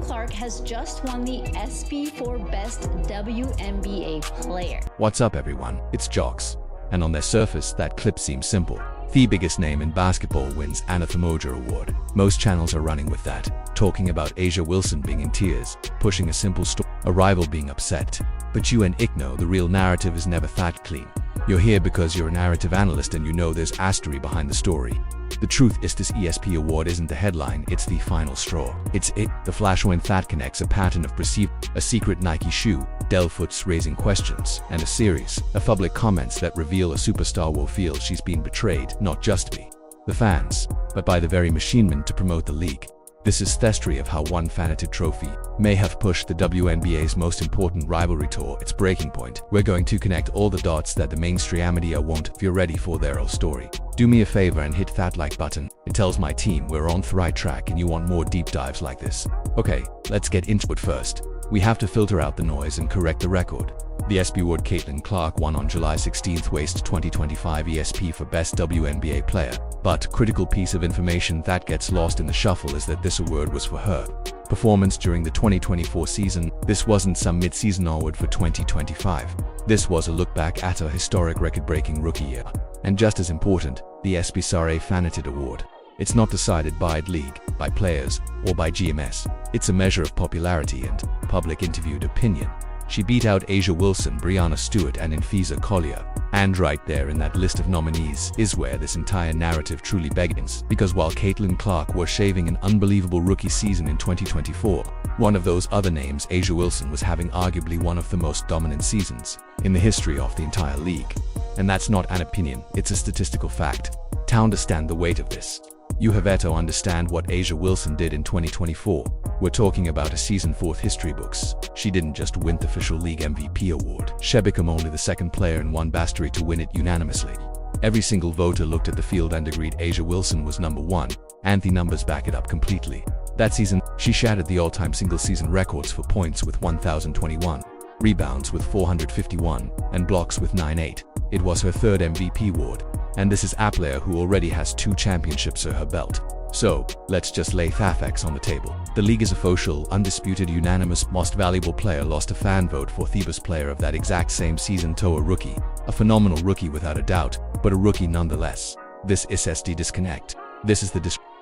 Clark has just won the ESPY for Best WNBA Player. What's up, everyone? It's Jocks. And on their surface, that clip seems simple. The biggest name in basketball wins an Mojo award. Most channels are running with that, talking about A'ja Wilson being in tears, pushing a simple story, a rival being upset. But you and Ick know the real narrative is never that clean. You're here because you're a narrative analyst and you know there's astery behind the story. The truth is this ESPY award isn't the headline, it's the final straw. It's it, the flash when that connects a pattern of perceived, a secret Nike shoe, Del Foots raising questions, and a series of public comments that reveal a superstar will feel she's been betrayed, not just by the fans, but by the very machinemen to promote the league. This is the history of how one vanity trophy may have pushed the WNBA's most important rivalry to its breaking point. We're going to connect all the dots that the mainstream media won't. If you're ready for their whole story, do me a favor and hit that like button. It tells my team we're on the right track and you want more deep dives like this. Okay, let's get into it first. We have to filter out the noise and correct the record. The ESPY award Caitlin Clark won on July 16th, Waste 2025 ESPY for Best WNBA Player. But critical piece of information that gets lost in the shuffle is that this award was for her performance during the 2024 season. This wasn't some mid-season award for 2025. This was a look back at her historic record-breaking rookie year. And just as important, the ESPY Sare Fanatid Award. It's not decided by the league, by players, or by GMS. It's a measure of popularity and public interviewed opinion. She beat out A'ja Wilson, Breanna Stewart, and Infisa Collier. And right there in that list of nominees is where this entire narrative truly begins. Because while Caitlin Clark was shaving an unbelievable rookie season in 2024, one of those other names, A'ja Wilson, was having arguably one of the most dominant seasons in the history of the entire league. And that's not an opinion, it's a statistical fact. To understand the weight of this, you have to understand what A'ja Wilson did in 2024. We're talking about a season for history books. She didn't just win the official league MVP award. She became only the second player in one bastery to win it unanimously. Every single voter looked at the field and agreed A'ja Wilson was number one, and the numbers back it up completely. That season, she shattered the all-time single-season records for points with 1,021, rebounds with 451, and blocks with 98. It was her third MVP award. And this is a player who already has 2 championships at her belt. So, let's just lay facts on the table. The league is official, undisputed, unanimous most valuable player lost a fan vote for the best player of that exact same season to a rookie. A phenomenal rookie without a doubt, but a rookie nonetheless. This is the disconnect. This is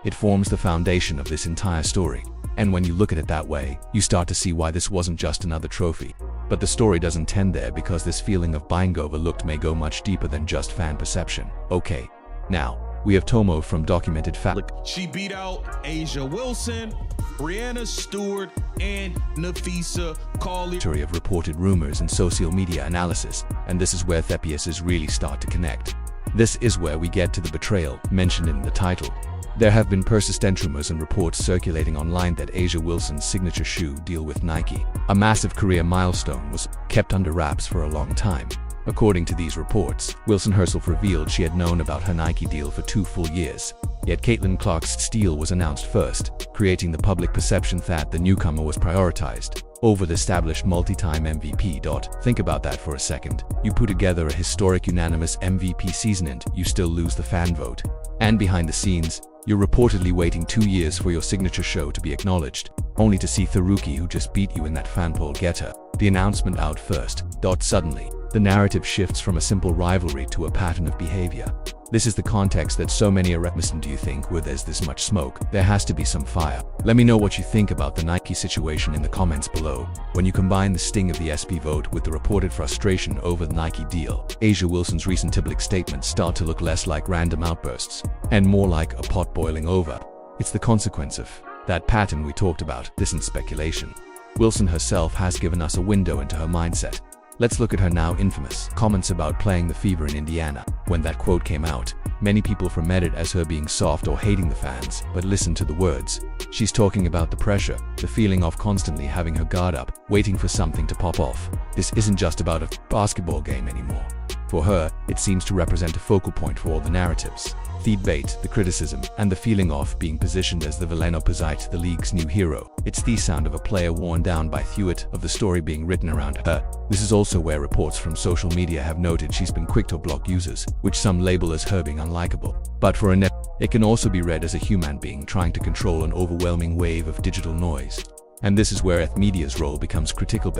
it forms the foundation of this entire story. And when you look at it that way, you start to see why this wasn't just another trophy. But the story doesn't end there, because this feeling of being overlooked may go much deeper than just fan perception. Okay, now, we have Tomo from Documented Fact. She beat out A'ja Wilson, Breanna Stewart, and Infisa Collier. Of reported rumors and social media analysis, and this is where thepiuses really start to connect. This is where we get to the betrayal mentioned in the title. There have been persistent rumors and reports circulating online that A'ja Wilson's signature shoe deal with Nike, a massive career milestone, was kept under wraps for a long time. According to these reports, Wilson herself revealed she had known about her Nike deal for 2 full years. Yet Caitlin Clark's deal was announced first, creating the public perception that the newcomer was prioritized over the established multi-time MVP. Think about that for a second. You put together a historic unanimous MVP season and you still lose the fan vote. And behind the scenes, you're reportedly waiting 2 years for your signature show to be acknowledged, only to see the rookie who just beat you in that fan poll get the announcement out first. Suddenly, the narrative shifts from a simple rivalry to a pattern of behavior. This is the context that so many are reticent. Do you think where there's this much smoke, there has to be some fire? Let me know what you think about the Nike situation in the comments below. When you combine the sting of the ESPY vote with the reported frustration over the Nike deal, A'ja Wilson's recent public statements start to look less like random outbursts and more like a pot boiling over. It's the consequence of that pattern we talked about. This isn't speculation. Wilson herself has given us a window into her mindset. Let's look at her now infamous comments about playing the Fever in Indiana. When that quote came out, many people framed it as her being soft or hating the fans, but listen to the words. She's talking about the pressure, the feeling of constantly having her guard up, waiting for something to pop off. This isn't just about a basketball game anymore. For her, it seems to represent a focal point for all the narratives. The debate, the criticism, and the feeling of being positioned as the villain opposite the league's new hero. It's the sound of a player worn down by Hewitt of the story being written around her. This is also where reports from social media have noted she's been quick to block users, which some label as her being unlikable. But for a net, it can also be read as a human being trying to control an overwhelming wave of digital noise. And this is where media's role becomes critical.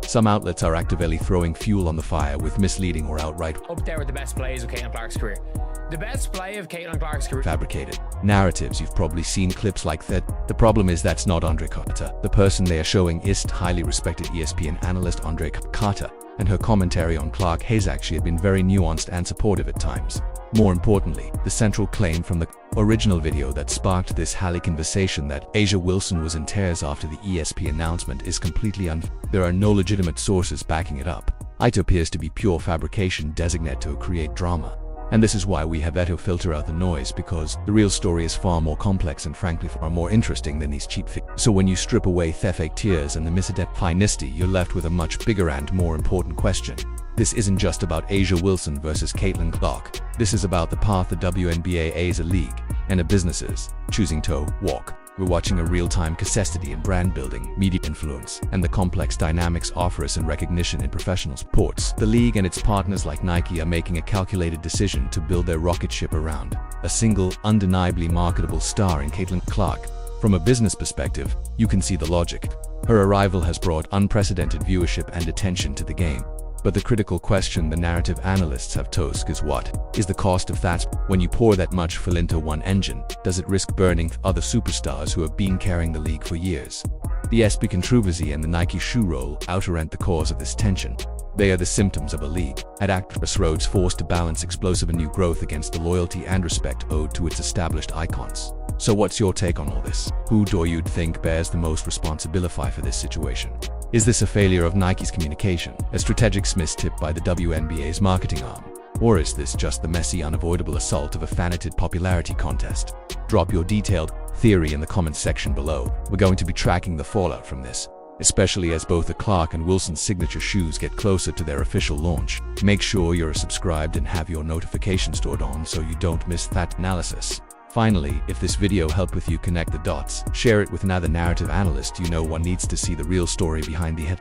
Some outlets are actively throwing fuel on the fire with misleading or outright up there with the best plays of Caitlin Clark's career. The best play of Caitlin Clark's career. Fabricated narratives. You've probably seen clips like that. The problem is that's not Andre Carter. The person they are showing is highly respected ESPN analyst Andre Carter, and her commentary on Clark has actually been very nuanced and supportive at times. More importantly, the central claim from the original video that sparked this highly conversation that A'ja Wilson was in tears after the ESPN announcement is completely unfounded. There are no legitimate sources backing it up. It appears to be pure fabrication designed to create drama. And this is why we have to filter out the noise, because the real story is far more complex and frankly far more interesting than these cheap figures. So when you strip away the fake tears and the misidentified, you're left with a much bigger and more important question. This isn't just about A'ja Wilson versus Caitlin Clark. This is about the path the WNBA as a league and a businesses choosing to walk. We're watching a real-time case study in brand building, media influence, and the complex dynamics of us and recognition in professional sports. The league and its partners like Nike are making a calculated decision to build their rocket ship around a single, undeniably marketable star in Caitlin Clark. From a business perspective, you can see the logic. Her arrival has brought unprecedented viewership and attention to the game. But the critical question the narrative analysts have posed is, what is the cost of that? When you pour that much fuel into one engine, does it risk burning other superstars who have been carrying the league for years? The SB controversy and the Nike shoe roll out aren't the cause of this tension. They are the symptoms of a league at actress roads forced to balance explosive and new growth against the loyalty and respect owed to its established icons. So what's your take on all this? Who do you think bears the most responsibility for this situation? Is this a failure of Nike's communication, a strategic mistip by the WNBA's marketing arm? Or is this just the messy, unavoidable assault of a fanatic popularity contest? Drop your detailed theory in the comments section below. We're going to be tracking the fallout from this, especially as both the Clark and Wilson signature shoes get closer to their official launch. Make sure you're subscribed and have your notifications turned on so you don't miss that analysis. Finally, if this video helped with you connect the dots, share it with another narrative analyst you know one needs to see the real story behind the head.